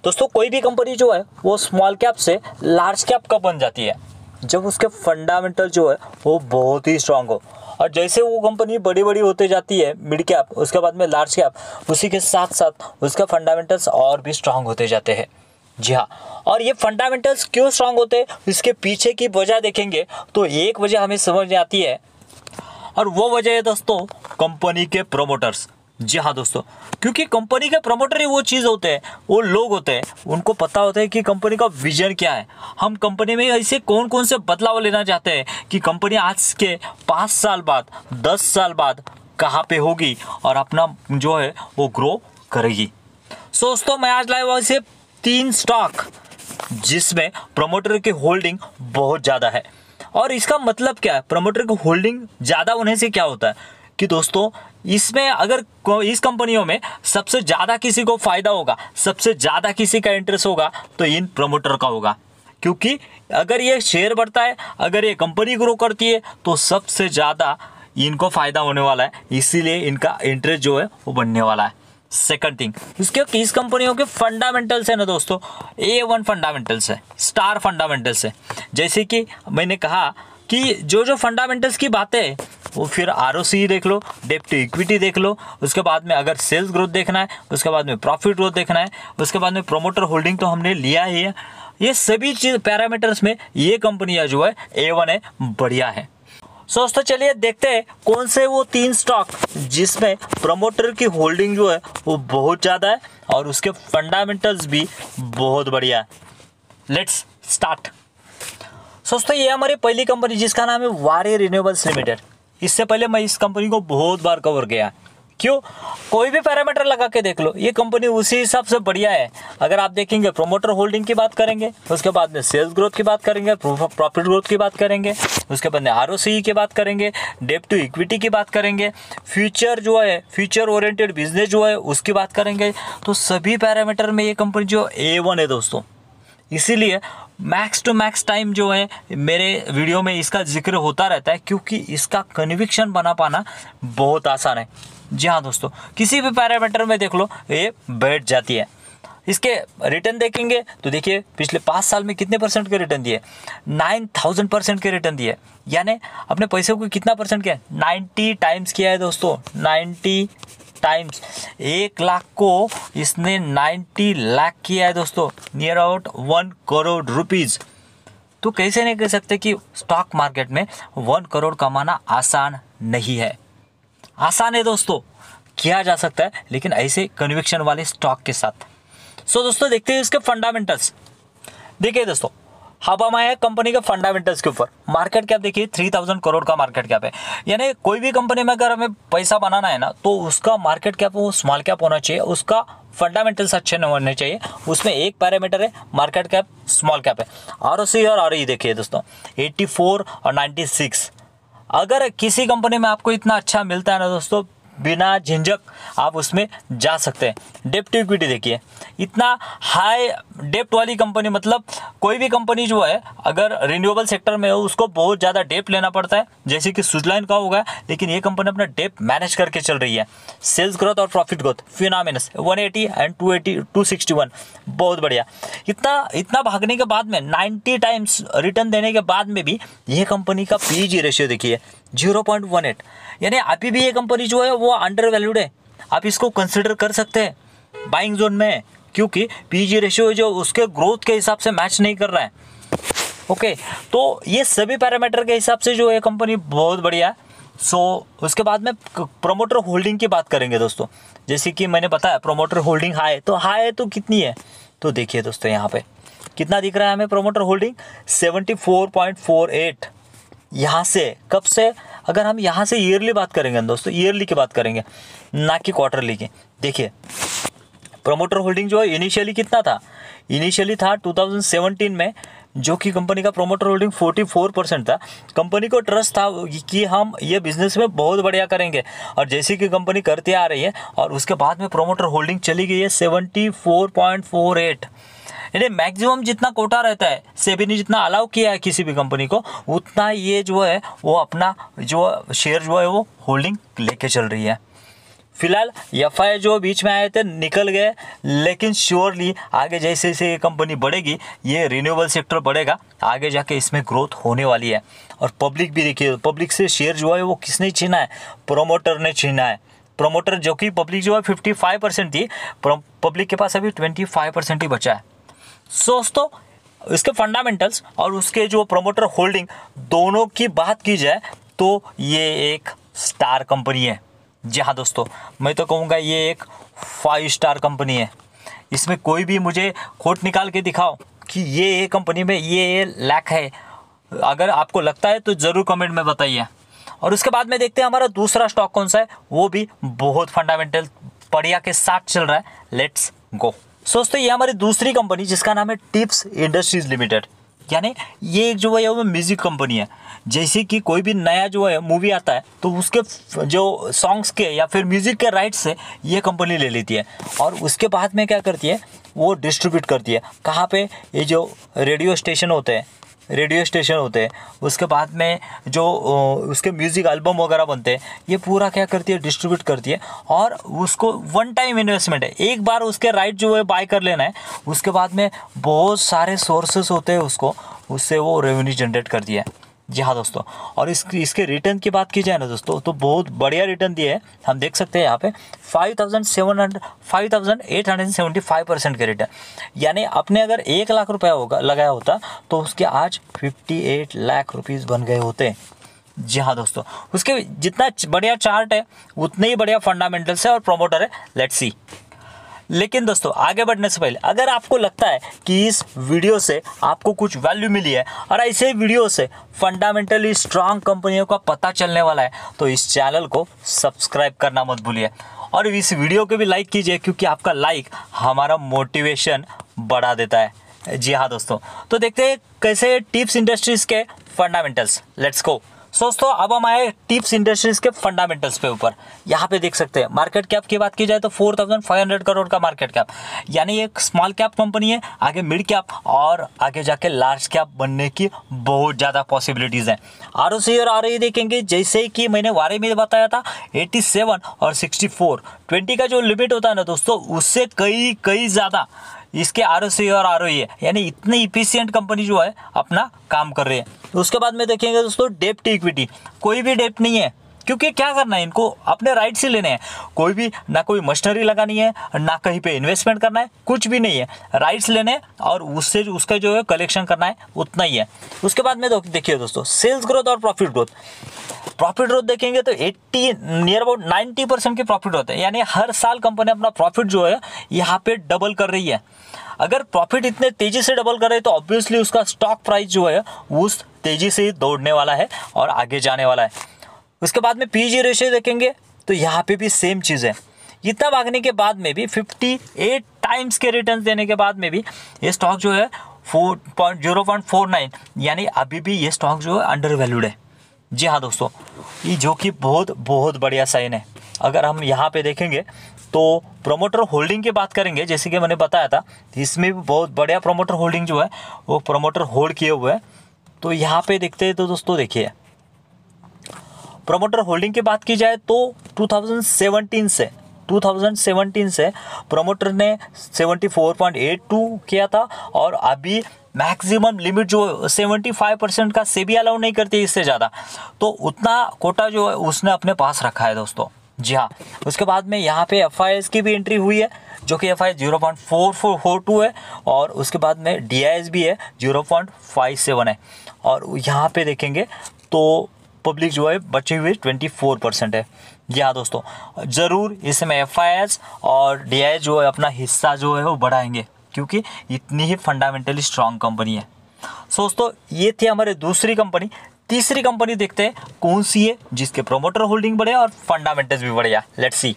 दोस्तों कोई भी कंपनी जो है वो स्मॉल कैप से लार्ज कैप कब बन जाती है? जब उसके फंडामेंटल जो है वो बहुत ही स्ट्रांग हो। और जैसे वो कंपनी बड़ी बड़ी होते जाती है मिड कैप, उसके बाद में लार्ज कैप, उसी के साथ साथ उसका फंडामेंटल्स और भी स्ट्रांग होते जाते हैं। जी हाँ, और ये फंडामेंटल्स क्यों स्ट्रांग होते हैं इसके पीछे की वजह देखेंगे तो एक वजह हमें समझ में आती है, और वो वजह है दोस्तों कंपनी के प्रोमोटर्स। जी हाँ दोस्तों, क्योंकि कंपनी के प्रमोटर ही वो चीज़ होते हैं, वो लोग होते हैं, उनको पता होता है कि कंपनी का विजन क्या है, हम कंपनी में ऐसे कौन कौन से बदलाव लेना चाहते हैं कि कंपनी आज के 5 साल बाद 10 साल बाद कहाँ पे होगी और अपना जो है वो ग्रो करेगी। सो दोस्तों मैं आज लाया हुआ ऐसे 3 स्टॉक जिसमें प्रमोटर की होल्डिंग बहुत ज़्यादा है। और इसका मतलब क्या है, प्रमोटर की होल्डिंग ज़्यादा होने से क्या होता है कि दोस्तों इसमें अगर इस कंपनियों में सबसे ज़्यादा किसी को फ़ायदा होगा, सबसे ज़्यादा किसी का इंटरेस्ट होगा तो इन प्रमोटर का होगा। क्योंकि अगर ये शेयर बढ़ता है, अगर ये कंपनी ग्रो करती है तो सबसे ज़्यादा इनको फ़ायदा होने वाला है, इसीलिए इनका इंटरेस्ट जो है वो बढ़ने वाला है। सेकंड थिंग, इस कंपनियों के फंडामेंटल्स है ना दोस्तों, A1 फंडामेंटल्स है, स्टार फंडामेंटल्स है। जैसे कि मैंने कहा कि जो फंडामेंटल्स की बातें है वो फिर ROCE देख लो, डेब्ट टू इक्विटी देख लो, उसके बाद में अगर सेल्स ग्रोथ देखना है, उसके बाद में प्रॉफिट ग्रोथ देखना है, उसके बाद में प्रोमोटर होल्डिंग तो हमने लिया ही है। ये सभी चीज़ पैरामीटर्स में ये कंपनियां जो है A1 है, बढ़िया है। दोस्तों चलिए देखते हैं कौन से वो 3 स्टॉक जिसमें प्रमोटर की होल्डिंग जो है वो बहुत ज़्यादा है और उसके फंडामेंटल्स भी बहुत बढ़िया है। Let's start. दोस्तों ये हमारी पहली कंपनी जिसका नाम है वारे रिन्यूएबल्स लिमिटेड। इससे पहले मैं इस कंपनी को बहुत बार कवर किया। क्यों? कोई भी पैरामीटर लगा के देख लो, ये कंपनी उसी हिसाब से बढ़िया है। अगर आप देखेंगे प्रमोटर होल्डिंग की बात करेंगे, उसके बाद में सेल्स ग्रोथ की बात करेंगे, प्रॉफिट ग्रोथ की बात करेंगे, उसके बाद में ROCE की बात करेंगे, डेब्ट टू इक्विटी की बात करेंगे, फ्यूचर जो है फ्यूचर ओरिएंटेड बिजनेस जो है उसकी बात करेंगे, तो सभी पैरामीटर में ये कंपनी जो A1 है दोस्तों। इसीलिए मैक्स टू मैक्स टाइम जो है मेरे वीडियो में इसका जिक्र होता रहता है, क्योंकि इसका कन्विक्शन बना पाना बहुत आसान है। जी हाँ दोस्तों, किसी भी पैरामीटर में देख लो ये बैठ जाती है। इसके रिटर्न देखेंगे तो देखिए पिछले 5 साल में कितने परसेंट के रिटर्न दिए, 9000% के रिटर्न दिए, यानी अपने पैसे को कितना परसेंट किया, 90 टाइम्स किया है दोस्तों, 90 टाइम्स। 1 लाख को इसने 90 लाख किया है दोस्तों, नियर अबाउट 1 करोड़ रुपीज़। तो कैसे नहीं कह सकते कि स्टॉक मार्केट में 1 करोड़ कमाना आसान नहीं है। आसान है दोस्तों, किया जा सकता है, लेकिन ऐसे कन्विक्शन वाले स्टॉक के साथ। सो दोस्तों देखते हैं इसके फंडामेंटल्स। देखिए दोस्तों, अब हम आए हैं कंपनी के फंडामेंटल्स के ऊपर। मार्केट कैप देखिए 3000 करोड़ का मार्केट कैप है, यानी कोई भी कंपनी में अगर हमें पैसा बनाना है ना तो उसका मार्केट कैप वो स्मॉल कैप होना चाहिए, उसका फंडामेंटल्स अच्छे होने चाहिए। उसमें एक पैरामीटर है मार्केट कैप, स्मॉल कैप है। ROCE और ROE देखिए दोस्तों 84 और 96। अगर किसी कंपनी में आपको इतना अच्छा मिलता है ना दोस्तों, बिना झिझक आप उसमें जा सकते हैं। डेब्ट टू इक्विटी देखिए, इतना हाई डेब्ट वाली कंपनी, मतलब कोई भी कंपनी जो है अगर रिन्यूएबल सेक्टर में हो उसको बहुत ज़्यादा डेब्ट लेना पड़ता है, जैसे कि स्विट्जरलैंड का होगा, लेकिन ये कंपनी अपना डेब्ट मैनेज करके चल रही है। सेल्स ग्रोथ और प्रॉफिट ग्रोथ फिनोमिनस 180 एंड 261, बहुत बढ़िया। इतना भागने के बाद में 90 टाइम्स रिटर्न देने के बाद में भी ये कंपनी का PEG रेशियो देखिए 0.18, यानी अभी भी ये कंपनी जो है वो अंडर वैल्यूड है। आप इसको कंसिडर कर सकते हैं बाइंग जोन में, क्योंकि PEG रेशियो जो उसके ग्रोथ के हिसाब से मैच नहीं कर रहा है। ओके, तो ये सभी पैरामीटर के हिसाब से जो है कंपनी बहुत बढ़िया है। सो उसके बाद में प्रोमोटर होल्डिंग की बात करेंगे दोस्तों। जैसे कि मैंने बताया प्रोमोटर होल्डिंग हाई है तो कितनी है, तो देखिए दोस्तों यहाँ पे कितना दिख रहा है हमें प्रोमोटर होल्डिंग 74.48। यहाँ से कब से, अगर हम यहाँ से ईयरली बात करेंगे दोस्तों, ईयरली की बात करेंगे ना कि क्वार्टरली की। देखिए प्रोमोटर होल्डिंग जो है इनिशियली कितना था, इनिशियली था 2017 में, जो कि कंपनी का प्रोमोटर होल्डिंग 44% था। कंपनी को ट्रस्ट था कि हम ये बिजनेस में बहुत बढ़िया करेंगे, और जैसे कि कंपनी करती आ रही है, और उसके बाद में प्रोमोटर होल्डिंग चली गई है 74.48। यानी मैक्सिमम जितना कोटा रहता है, सेबी ने जितना अलाउ किया है किसी भी कंपनी को, उतना ये जो है वो अपना जो शेयर जो है वो होल्डिंग लेके चल रही है। फिलहाल एफआई जो बीच में आए थे निकल गए, लेकिन श्योरली आगे जैसे जैसे ये कंपनी बढ़ेगी, ये रिन्यूएबल सेक्टर बढ़ेगा, आगे जाके इसमें ग्रोथ होने वाली है। और पब्लिक भी देखिए, पब्लिक से शेयर जो है वो किसने छीना है, प्रोमोटर ने छीना है। प्रोमोटर जो कि पब्लिक जो है 55% थी, पब्लिक के पास अभी 25% ही बचा है। दोस्तों इसके फंडामेंटल्स और उसके जो प्रोमोटर होल्डिंग दोनों की बात की जाए तो ये एक स्टार कंपनी है। जी हाँ दोस्तों, मैं तो कहूँगा ये एक 5 स्टार कंपनी है। इसमें कोई भी मुझे खोट निकाल के दिखाओ कि ये कंपनी में ये लैक है। अगर आपको लगता है तो ज़रूर कमेंट में बताइए। और उसके बाद में देखते हैं हमारा दूसरा स्टॉक कौन सा है, वो भी बहुत फंडामेंटल बढ़िया के साथ चल रहा है। Let's go. दोस्तों ये हमारी दूसरी कंपनी जिसका नाम है टिप्स इंडस्ट्रीज लिमिटेड, यानी ये एक जो है वो म्यूज़िक कंपनी है। जैसे कि कोई भी नया जो है मूवी आता है तो उसके जो सॉन्ग्स के या फिर म्यूज़िक के राइट्स से ये कंपनी ले लेती है और उसके बाद में क्या करती है, वो डिस्ट्रीब्यूट करती है। कहाँ पे, ये जो रेडियो स्टेशन होते हैं, उसके बाद में जो उसके म्यूज़िक एल्बम वगैरह बनते हैं, ये पूरा क्या करती है, डिस्ट्रीब्यूट करती है। और उसको वन टाइम इन्वेस्टमेंट है, एक बार उसके राइट जो है बाय कर लेना है, उसके बाद में बहुत सारे सोर्सेस होते हैं उससे वो रेवेन्यू जनरेट करती है। जी हाँ दोस्तों, और इसके रिटर्न की बात की जाए ना दोस्तों, तो बहुत बढ़िया रिटर्न दिए हैं। हम देख सकते हैं यहाँ पे 5,875% के रिटर्न, यानी आपने अगर 1 लाख रुपया लगाया होता तो उसके आज 58 लाख रुपीज़ बन गए होते। जी हाँ दोस्तों, उसके जितना बढ़िया चार्ट है उतने ही बढ़िया फंडामेंटल्स है और प्रोमोटर है। Let's see. लेकिन दोस्तों आगे बढ़ने से पहले अगर आपको लगता है कि इस वीडियो से आपको कुछ वैल्यू मिली है और ऐसे वीडियो से फंडामेंटली स्ट्रांग कंपनियों का पता चलने वाला है, तो इस चैनल को सब्सक्राइब करना मत भूलिए और इस वीडियो को भी लाइक कीजिए, क्योंकि आपका लाइक हमारा मोटिवेशन बढ़ा देता है। जी हाँ दोस्तों, तो देखते हैं कैसे टिप्स इंडस्ट्रीज के फंडामेंटल्स। Let's go. दोस्तों अब हम आए टिप्स इंडस्ट्रीज के फंडामेंटल्स पे ऊपर। यहाँ पे देख सकते हैं मार्केट कैप की बात की जाए तो 4,500 करोड़ का मार्केट कैप, यानी एक स्मॉल कैप कंपनी है, आगे मिड कैप और आगे जाके लार्ज कैप बनने की बहुत ज़्यादा पॉसिबिलिटीज़ हैं। ROC और ROE देखेंगे, जैसे कि मैंने वारे में बताया था 87 और 64, 20 का जो लिमिट होता है ना दोस्तों, उससे कई ज़्यादा इसके ROC और ROE है, यानी इतनी इफिशिएंट कंपनी जो है अपना काम कर रही है। उसके बाद में देखेंगे दोस्तों डेप्ट इक्विटी, कोई भी डेप्ट नहीं है, क्योंकि क्या करना है, इनको अपने राइट्स ही लेने हैं। कोई भी ना कोई मशीनरी लगानी है, ना कहीं पे इन्वेस्टमेंट करना है, कुछ भी नहीं है, राइट्स लेने और उससे उसका जो है कलेक्शन करना है, उतना ही है। उसके बाद में देखिए दोस्तों सेल्स ग्रोथ और प्रॉफिट ग्रोथ देखेंगे तो 80 नियर अबाउट 90% की प्रॉफिट होते हैं, यानी हर साल कंपनी अपना प्रॉफिट जो है यहाँ पे डबल कर रही है। अगर प्रॉफिट इतने तेजी से डबल कर रहे हैं तो ऑब्वियसली उसका स्टॉक प्राइस जो है उस तेजी से दौड़ने वाला है और आगे जाने वाला है। उसके बाद में PG रेशियो देखेंगे तो यहाँ पे भी सेम चीज़ है। इतना भागने के बाद में भी 58 टाइम्स के रिटर्न देने के बाद में भी ये स्टॉक जो है 0.49, यानी अभी भी ये स्टॉक जो है अंडर वैल्यूड है। जी हाँ दोस्तों, ये जो कि बहुत बढ़िया साइन है। अगर हम यहाँ पे देखेंगे तो प्रोमोटर होल्डिंग की बात करेंगे, जैसे कि मैंने बताया था, इसमें भी बहुत बढ़िया प्रोमोटर होल्डिंग जो है वो प्रोमोटर होल्ड किए हुए हैं। तो यहाँ पे देखते हैं तो दोस्तों देखिए प्रोमोटर होल्डिंग की बात की जाए तो 2017 से प्रोमोटर ने 74.82 किया था और अभी मैक्सिमम लिमिट जो 75% का सेबी अलाउ नहीं करती इससे ज़्यादा, तो उतना कोटा जो है उसने अपने पास रखा है दोस्तों। जी हाँ, उसके बाद में यहाँ पे FIS की भी एंट्री हुई है, जो कि FIS 0.4442 है और उसके बाद में DIS भी है 0.57 है। और यहाँ पे देखेंगे तो पब्लिक जो है बची हुई 24% है। जी हाँ दोस्तों, ज़रूर इसमें FIS और DIS जो है अपना हिस्सा जो है वो बढ़ाएंगे, क्योंकि इतनी ही फंडामेंटली स्ट्रांग कंपनी है। दोस्तों ये थी हमारी दूसरी कंपनी। तीसरी कंपनी देखते हैं कौन सी है जिसके प्रोमोटर होल्डिंग बढ़िया और फंडामेंटल्स भी बढ़िया। Let's see.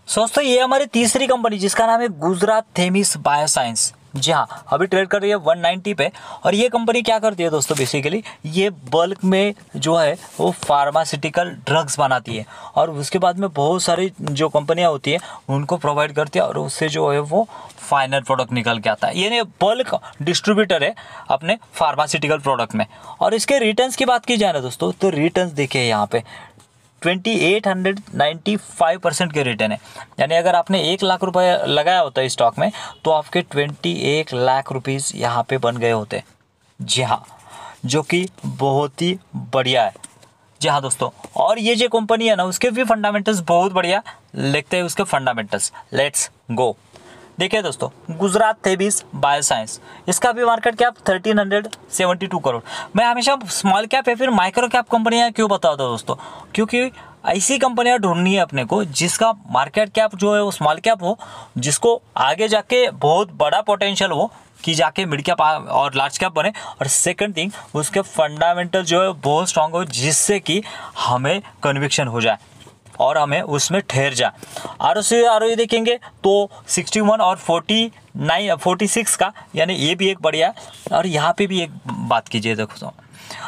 दोस्तों ये हमारी तीसरी कंपनी जिसका नाम है गुजरात थेमिस बायोसाइंस। जी हाँ, अभी ट्रेड कर रही है 190 पे। और ये कंपनी क्या करती है दोस्तों, बेसिकली ये बल्क में जो है वो फार्मास्यूटिकल ड्रग्स बनाती है और उसके बाद में बहुत सारी जो कंपनियां होती है उनको प्रोवाइड करती है और उससे जो है वो फाइनल प्रोडक्ट निकल के आता है। ये बल्क डिस्ट्रीब्यूटर है अपने फार्मास्यूटिकल प्रोडक्ट में। और इसके रिटर्न्स की बात की जाए ना दोस्तों, तो रिटर्न्स देखिए यहाँ पे 2895% के रिटर्न है। यानी अगर आपने 1 लाख रुपए लगाया होता है स्टॉक में तो आपके 21 लाख रुपीज़ यहाँ पे बन गए होते। जी हाँ, जो कि बहुत ही बढ़िया है। जी हाँ दोस्तों, और ये जो कंपनी है ना उसके भी फंडामेंटल्स बहुत बढ़िया, लिखते हैं उसके फंडामेंटल्स। Let's go. देखिए दोस्तों, गुजरात थेबीस बायोसाइंस, इसका भी मार्केट कैप 1372 करोड़। मैं हमेशा स्मॉल कैप या फिर माइक्रो कैप कंपनियां क्यों बताता हूँ दोस्तों, क्योंकि ऐसी कंपनियां ढूंढनी है अपने को जिसका मार्केट कैप जो है वो स्मॉल कैप हो, जिसको आगे जाके बहुत बड़ा पोटेंशियल हो कि जाके मिड कैप और लार्ज कैप बने। और सेकंड थिंग, उसके फंडामेंटल जो है बहुत स्ट्रांग हो, जिससे कि हमें कन्विक्शन हो जाए और हमें उसमें ठहर जाए। ROE देखेंगे तो 61 और 46 का, यानी ये भी एक बढ़िया है। और यहाँ पे भी एक बात कीजिए, देखो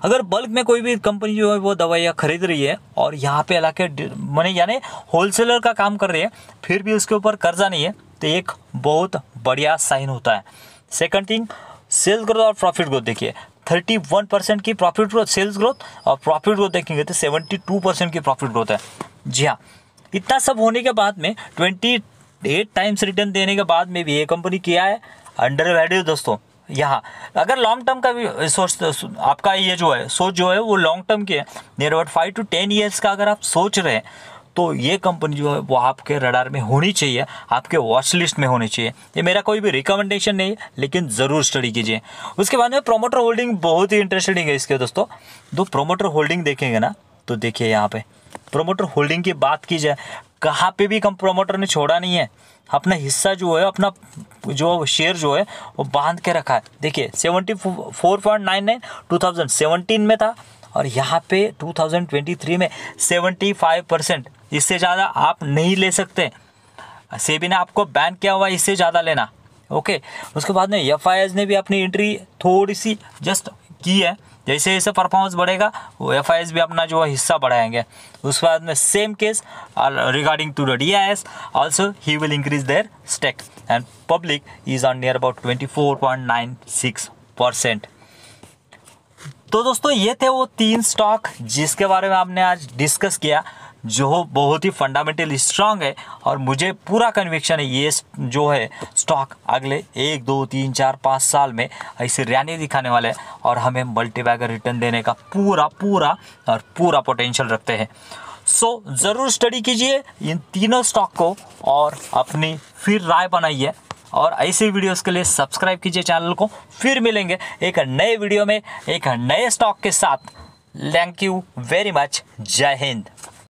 अगर बल्क में कोई भी कंपनी जो है वो दवाइयाँ खरीद रही है और यहाँ पे इलाके मैंने यानी होलसेलर का काम कर रही है, फिर भी उसके ऊपर कर्जा नहीं है, तो एक बहुत बढ़िया साइन होता है। सेकंड थिंग, सेल्स ग्रोथ और प्रॉफिट ग्रोथ देखिए, 31% की प्रॉफिट ग्रोथ, सेल्स ग्रोथ, और प्रॉफिट ग्रोथ देखेंगे तो 72% की प्रॉफिट ग्रोथ है। जी हाँ, इतना सब होने के बाद में 28 टाइम्स रिटर्न देने के बाद में भी ये कंपनी किया है अंडर वैल्यू दोस्तों। यहाँ अगर लॉन्ग टर्म का भी सोच, आपका ये जो है सोच जो है वो लॉन्ग टर्म की है, नियर अबाउट 5 to 10 ईयर्स का अगर आप सोच रहे हैं तो ये कंपनी जो है वो आपके रडार में होनी चाहिए, आपके वॉच लिस्ट में होनी चाहिए। ये मेरा कोई भी रिकमेंडेशन नहीं है, लेकिन ज़रूर स्टडी कीजिए। उसके बाद में प्रोमोटर होल्डिंग बहुत ही इंटरेस्टिंग है इसके दोस्तों। दो प्रोमोटर होल्डिंग देखेंगे ना तो देखिए यहाँ पे प्रोमोटर होल्डिंग की बात की जाए, कहाँ पे भी कम प्रोमोटर ने छोड़ा नहीं है, अपना हिस्सा जो है, अपना जो शेयर जो है वो बांध के रखा है। देखिए 74.99 2017 में था और यहाँ पे 2023 में 75%। इससे ज़्यादा आप नहीं ले सकते, सेबी ने आपको बैन किया हुआ इससे ज़्यादा लेना। ओके, उसके बाद में FIS ने भी अपनी एंट्री थोड़ी सी जस्ट की है, जैसे जैसे परफॉर्मेंस बढ़ेगा वो FIS भी अपना जो है हिस्सा बढ़ाएंगे। उसके बाद में same case regarding to the DIS also he will increase their stake and public is on near about 24.96%। तो दोस्तों ये थे वो 3 स्टॉक जिसके बारे में आपने आज डिस्कस किया, जो बहुत ही फंडामेंटली स्ट्रांग है और मुझे पूरा कन्विक्शन है ये जो है स्टॉक अगले 1, 2, 3, 4, 5 साल में ऐसे रैली दिखाने वाले हैं और हमें मल्टीबैगर रिटर्न देने का पूरा पोटेंशियल रखते हैं। सो ज़रूर स्टडी कीजिए इन तीनों स्टॉक को और अपनी फिर राय बनाइए और ऐसे वीडियोस के लिए सब्सक्राइब कीजिए चैनल को। फिर मिलेंगे एक नए वीडियो में एक नए स्टॉक के साथ। Thank you very much. जय हिंद।